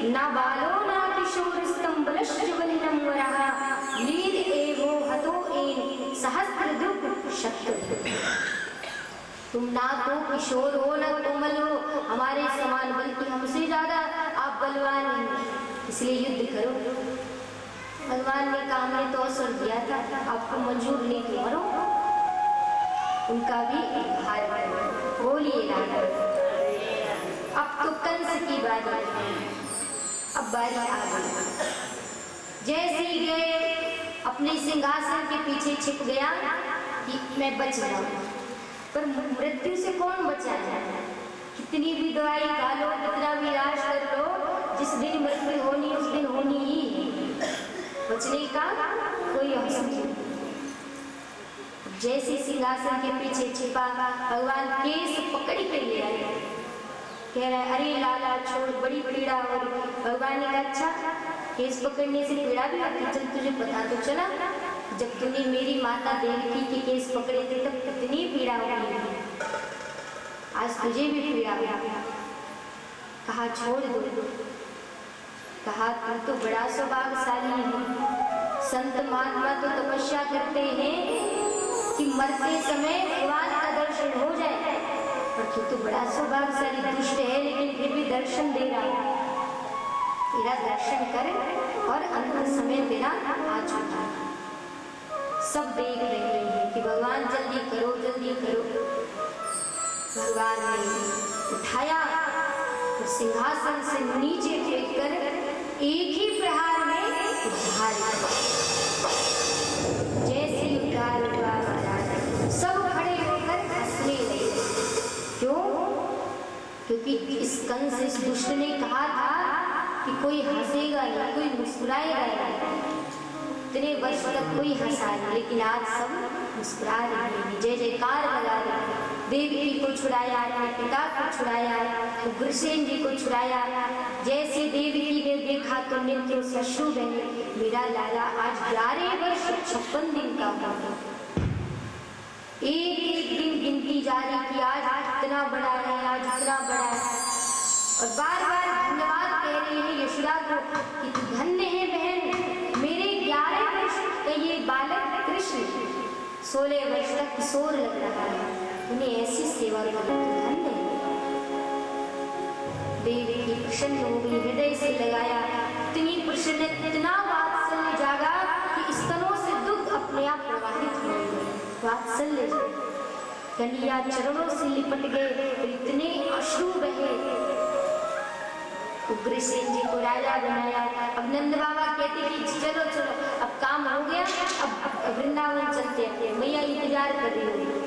ना बालो ना किशोर स्तंभलश्च वलिनं वरः लील एवो हतो एन सहस्त्र दुख शत्रु। तुम ना तो किशोर हो ना कोमल हो हमारे समान, बल्कि हमसे ज्यादा आप बलवान हैं, इसलिए युद्ध करो। भगवान ने कहा हमने तो अवसर दिया था, आपको मंजूर नहीं थी, मरो। उनका भी हार बोलिए राधा। अब तो कंस की बारी, अब बारी आ गई। जैसे ही गए अपने सिंहासन के पीछे छिप गया कि मैं बच जाऊं, पर मृत्यु से कौन बचाए? कितनी भी दवाई खा लो, कितना भी इलाज कर लो, जिस दिन मृत्यु होनी उस दिन होनी ही है, बचने का कोई अवसर नहीं। जैसे सिंहासन के पीछे छिपा, भगवान केस पकड़ के ले आए, कह रहा है अरे लाला छोड़, बड़ी पीड़ा हो रही। भगवान ने कहा अच्छा, केस पकड़ने से पीड़ा भी होती? चल तुझे पता तो चला, जब तूने मेरी माता देवकी के केस पकड़े थे तब कितनी पीड़ा हुई, आज तुझे भी पीड़ा हुई। कहा छोड़ दो। कहा तू तो बड़ा सौभाग्यशाली है, संत महात्मा तो तपस्या करते हैं कि मरते समय भगवान का दर्शन हो जाए, पर तू तो बड़ा सौभाग्यशाली, दुष्ट है लेकिन फिर भी दर्शन दे रहा है। तेरा दर्शन कर और अंत समय तेरा आ चुका। सब देख रहे हैं कि भगवान जल्दी करो जल्दी करो। भगवान ने उठाया और सिंहासन से नीचे फेंक कर एक ही प्रहार में उद्धार किया। जैसे उद्धार हुआ सब खड़े होकर हंसने लगे। क्यों? क्योंकि इस कंस, इस दुष्ट ने कहा था कि कोई हंसेगा नहीं, कोई मुस्कुराएगा नहीं, इतने वर्ष तक कोई हंसा नहीं, लेकिन आज सब मुस्कुरा रहे हैं, जय जयकार लगा रहे हैं। देवकी को छुड़ाया, अपने पिता को छुड़ाया, उग्रसेन जी को छुड़ाया। जैसे देवकी ने देखा तो नित्य सशु बने, मेरा लाला आज 11 वर्ष 56 दिन का हुआ। एक एक दिन गिनती जारी की, आज इतना बड़ा है, आज इतना बड़ा है, और बार बार धन्यवाद कह रही है यशोदा को कि तू धन्य है बहन, मेरे 11 वर्ष का ये बालक कृष्ण 16 वर्ष तक किशोर लग रहा है, उन्हें ऐसी सेवा करो, तू धन्य है। देवी की प्रसन्न हो गई, हृदय से लगाया, इतनी प्रसन्न, इतना वात्सल्य जागा कि स्तनों से दूध अपने आप प्रवाहित हो गए। वात्सल्य कन्हैया चरणों से लिपट गए, इतने अश्रु बहे। उग्रसेन जी को राजा बनाया। अब नंद बाबा कहते कि चलो चलो अब काम हो गया, अब वृंदावन चलते हैं, मैया इंतजार कर रही होगी।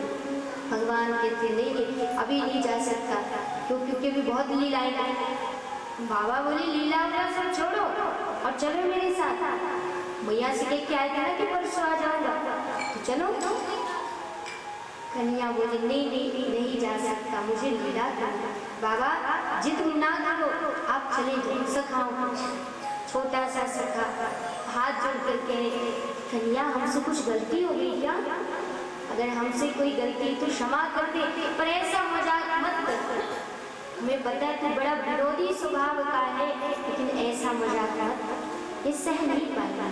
भगवान कहते नहीं अभी नहीं जा सकता, क्योंकि अभी बहुत लीलाएं हैं। बाबा बोले लीला उला सब छोड़ो और चलो मेरे साथ। मैया से कह के आए थे ना कि परसों आ जाऊंगा, तो चलो। कन्हैया बोले नहीं जा सकता, मुझे लीला करना। बाबा जिद ना करो, आप चले जाओ। सखाओ, छोटा सा सखा हाथ जोड़ कर कह रहे, कन्हैया हमसे कुछ गलती हो गई क्या? अगर हमसे कोई गलती तो क्षमा कर दे, पर ऐसा मजाक मत कर। हमें पता है तू बड़ा विरोधी स्वभाव का है, लेकिन ऐसा मजाक मत, ये सह नहीं पाएगा।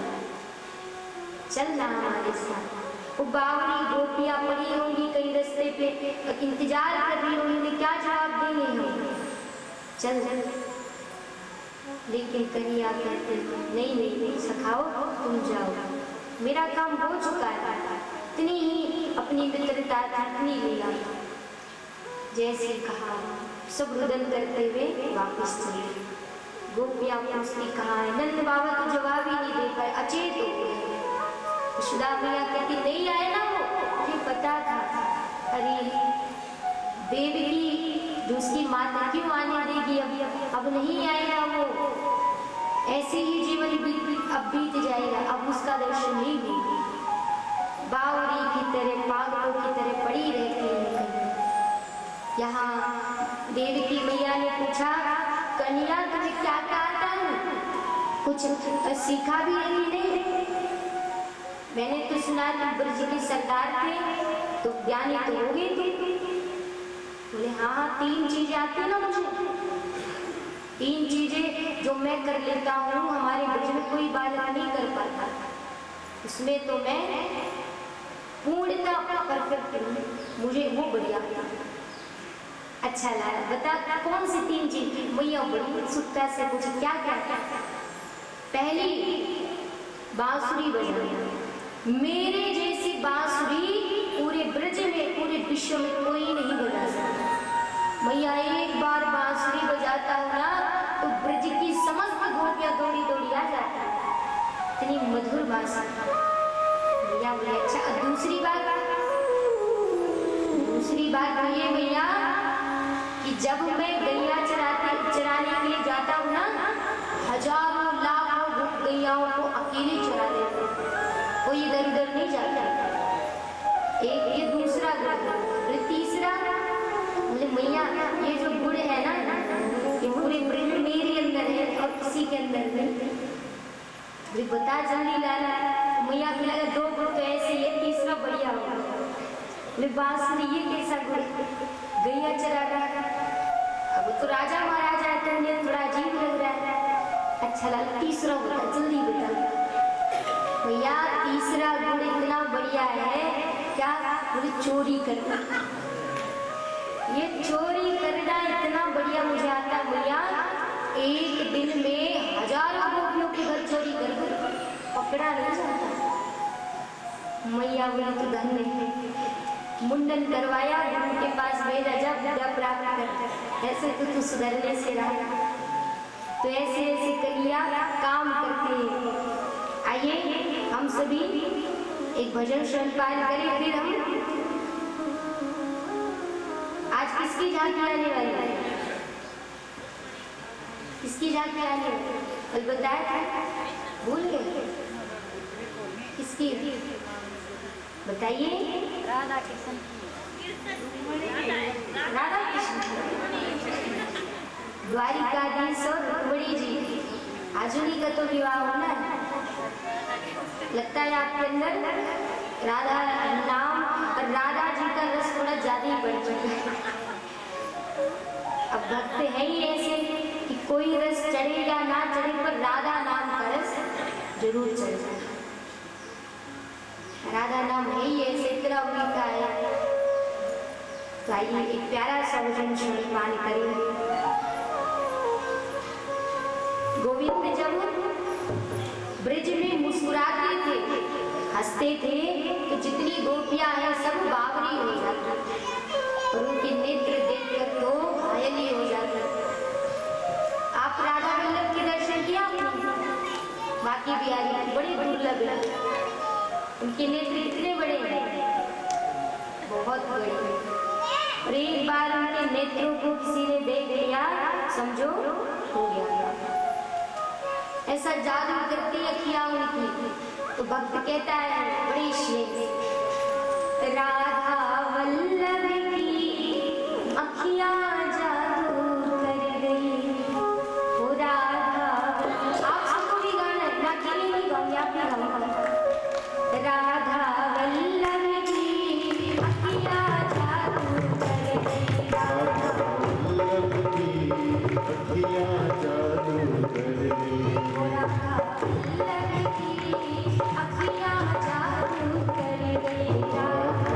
चलना हमारे साथ। वो बावली गोपियां पड़ी होंगी कहीं रास्ते पे, इंतजार कर रही होंगी, क्या जवाब देंगे हम? चल। लेकिन कन्हैया कहते नहीं सखाओ, तुम जाओ, मेरा काम हो चुका है। इतनी ही अपनी मित्रता थी, इतनी लीला। जैसे कहा सब रुदन करते हुए वापस चले। गोपियां पूछती कहाँ है? नंद बाबा तो जवाब ही नहीं दे पाए, अचेत हो गए। यशोदा मैया कहती नहीं आए ना वो, मुझे पता था। अरे देवकी जो उसकी माता क्यों आने देगी, अब नहीं आएगा वो, ऐसे ही जीवन अब बीत जाएगा, अब उसका दर्शन नहीं होगा। बावरी की तरह, पागलों की तरह पड़ी रहती है। यहाँ देवकी मैया ने पूछा कन्हैया तुम्हें क्या कहता है, कुछ सीखा भी नहीं? मैंने तो सुना तुम ब्रज के सरदार थे, तो ज्ञानी तो हो गए थे। बोले हाँ 3 चीजें आती है ना मुझे, 3 चीजें जो मैं कर लेता हूँ हमारे ब्रज में कोई बालक नहीं कर पाता, उसमें तो मैं पूर्णता परफेक्ट हूँ, मुझे वो बढ़िया। अच्छा लाला बता कौन सी 3 चीज? मैया बड़ी उत्सुकता से पूछी क्या क्या? पहली बांसुरी बजाना, मेरे जैसी बांसुरी पूरे ब्रज में पूरे विश्व में कोई नहीं बजा सकता। मैया एक बार बांसुरी बजाता हूँ ना तो ब्रज की समस्त गोपियां दौड़ी दौड़ी आ जाती है, इतनी मधुर बांसुरी। भैया बोले अच्छा। दूसरी बात ये भैया कि जब मैं गैया चराने के लिए जाता हूँ ना, हजारों लाखों गैयाओं को अकेले चरा देता हूँ, कोई इधर उधर नहीं जाता। एक ये दूसरा गुण। फिर तीसरा बोले मैया ये जो गुण है ना ये पूरे ब्रह्म मेरे अंदर है और किसी के अंदर नहीं। बता जल्दी लाला। मैया को लगा 2 गुण तो ऐसे ही है, तीसरा बढ़िया होगा। बांसुरी ये कैसा गुण? गैया चरा रहा, अब तो राजा महाराजा है तो उन्हें थोड़ा अजीब लग रहा है। अच्छा लाला तीसरा बता, जल्दी बता। भैया तीसरा गुण इतना बढ़िया है क्या? मुझे चोरी करना। ये चोरी करना इतना बढ़िया मुझे आता है भैया, एक दिन में हजारों गोपियों के घर चोरी कर पकड़ा नहीं जाता। मैया बोली तो धन्य है, मुंडन करवाया, गुरु के पास भेजा, जब विद्या प्राप्त कर। ऐसे तो तू सुधरने से रहा, तो ऐसे ऐसे कलिया काम करते हैं। आइए हम सभी एक भजन श्रवण करें, फिर हम आज किसकी झांकी आने वाली है? किसकी झांकी आने वाली? कल बताया था, भूल गए? किसकी बताइए? राधा कृष्ण। राधा कृष्ण द्वारिकाधीश और रुक्मिणी जी, आजुनी का तो विवाह होना है। लगता है आपके अंदर राधा नाम और राधा जी का रस थोड़ा ज्यादा ही बढ़ चुका है। अब भक्त है ही ऐसे कि कोई रस चढ़े या ना चढ़े पर राधा नाम का रस जरूर चढ़ जाए। राधा नाम है ही ऐसे, इतना मीठा है। तो आइए एक प्यारा सा भजन श्रवण करेंगे। गोविंद जब ब्रज में मुस्कुराते थे, हंसते थे, तो जितनी गोपियां हैं सब बावरी हो जाती और उनके नेत्र देखकर तो घायल ही हो जाते। आप राधा वल्लभ के दर्शन किया? बाकी बिहारी बड़े दुर्लभ है, उनके नेत्र इतने बड़े हैं, बहुत बड़े। और एक बार उनके नेत्रों को किसी ने देख लिया समझो हो गया। ऐसा जादू करती अखियां उनकी, तो भक्त कहता है बड़ी स्नेह, राधा वल्लभ की अखियां जादू कर गई, ओ राधा। आप सबको भी गाना है, ना अकेले नहीं गाऊंगी, आप भी गाऊंगा। राधा वल्लभ की अखियां जादू कर गई, राधा वल्लभ की अखियां जादू कर गई, राधा वल्लभ की अखियां जादू कर गई, राधा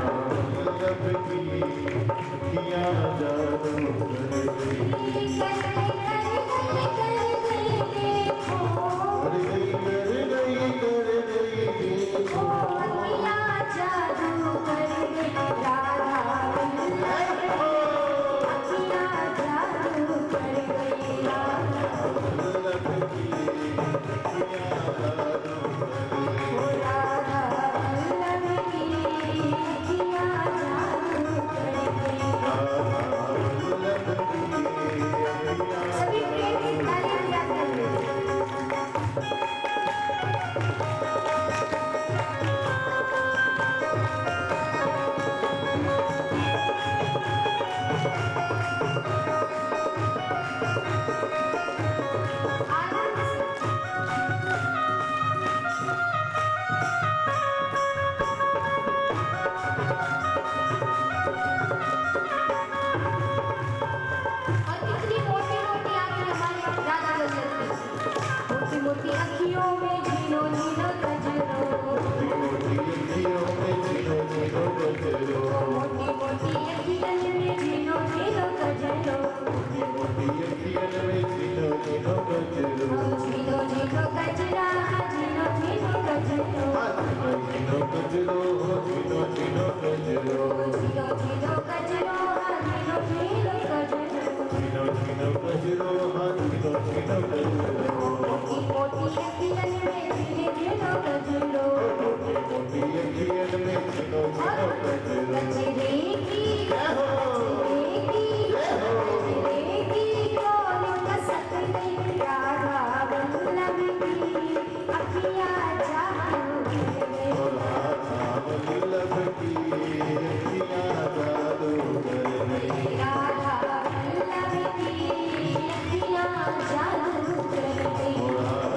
वल्लभ की अखियां जादू अखियों में झीनो झीनो कजरो, मोटी अखियों में झीनो झीनो गजरो, मोटी मोटी अखियन में झीनो झीनो कजरो, मोटी अखियन में झीनो झीनो गजरो, झीनो झीनो कजरा झीनो झीनो कजरो, झीनो गजरो, झीनो झीनो गजरो, झीनो झीनो कजरो झीनो झीनो कजरो, झीनो झीनो गजरो, झीनो झीनो गजरो, मोटी मोटी अखियन में झीनो झीनो कजरो, मोटी अखियन में झीनो झीनो गजरो, कजरे की कौन कसकती राधा वल्लभ की अखियाँ जादू वल्लभ की अखियाँ जादू कर गई, राधा वल्लभ की अखियाँ जादू कर गई, वल्लभ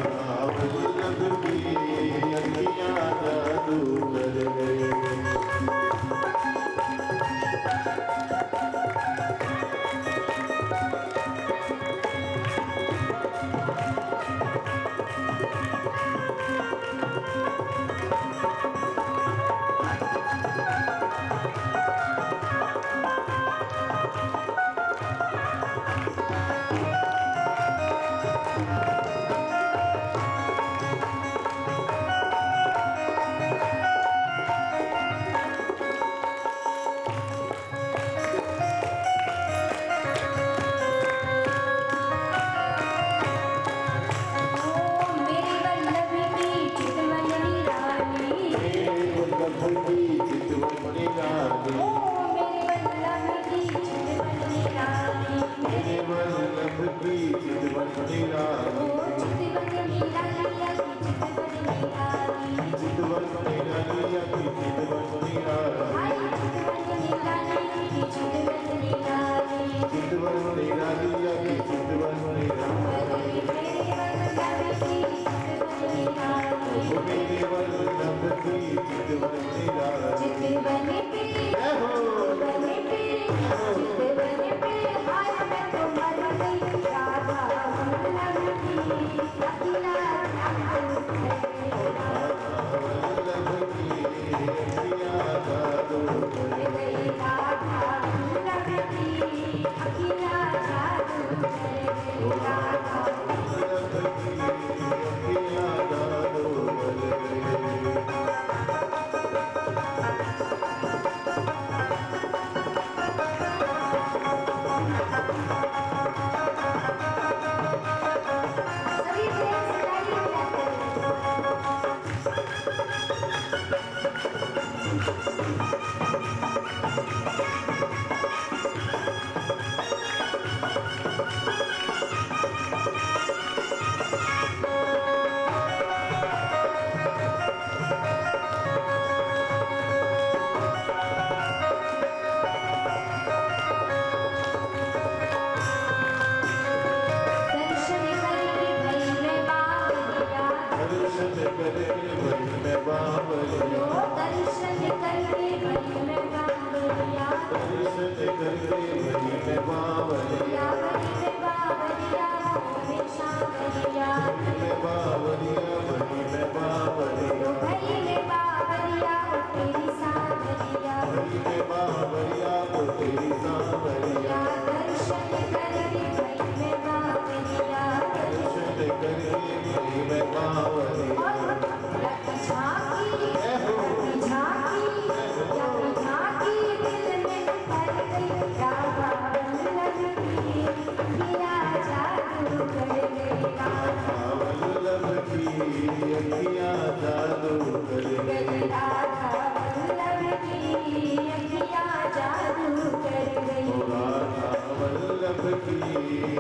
की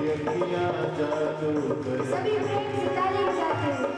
अखियाँ जादू कर गई। सभी प्रेम से ताली बजाते हैं।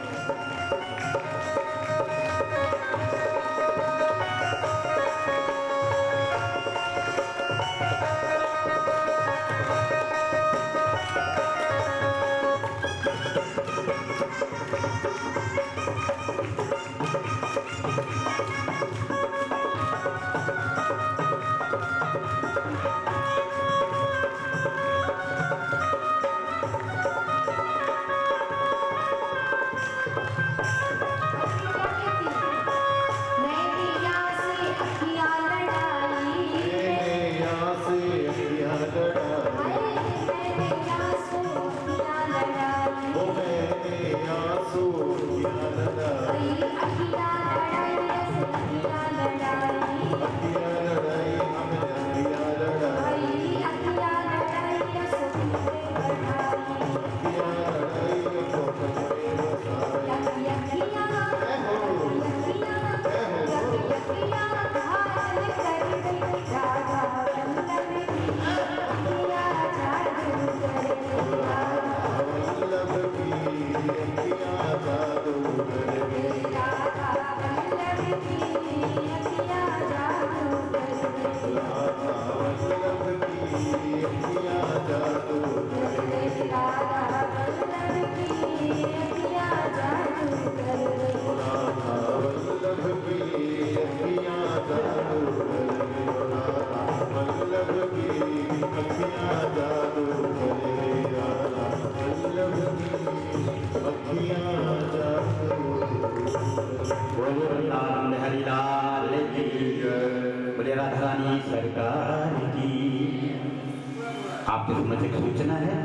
सरकार की। आपके समझ एक सूचना है,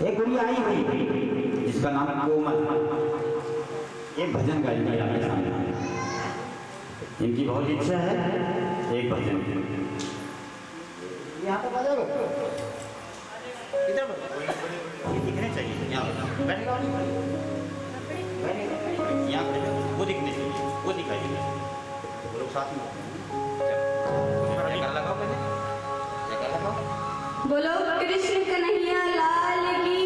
एक गुड़िया आई हुई जिसका नाम कोमल, एक भजन गाएगी आपके सामने। इनकी बहुत इच्छा है एक भजन। यहाँ पर बजाओ, इधर बजाओ, ये दिखने चाहिए। यहाँ बैठेगा, यहाँ पे वो दिखने चाहिए, वो दिखाइए। वो लोग साथ में लगाओ, पहले लगाओ। बोलो कृष्ण कन्हैया लाल की।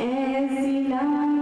ऐसी लाल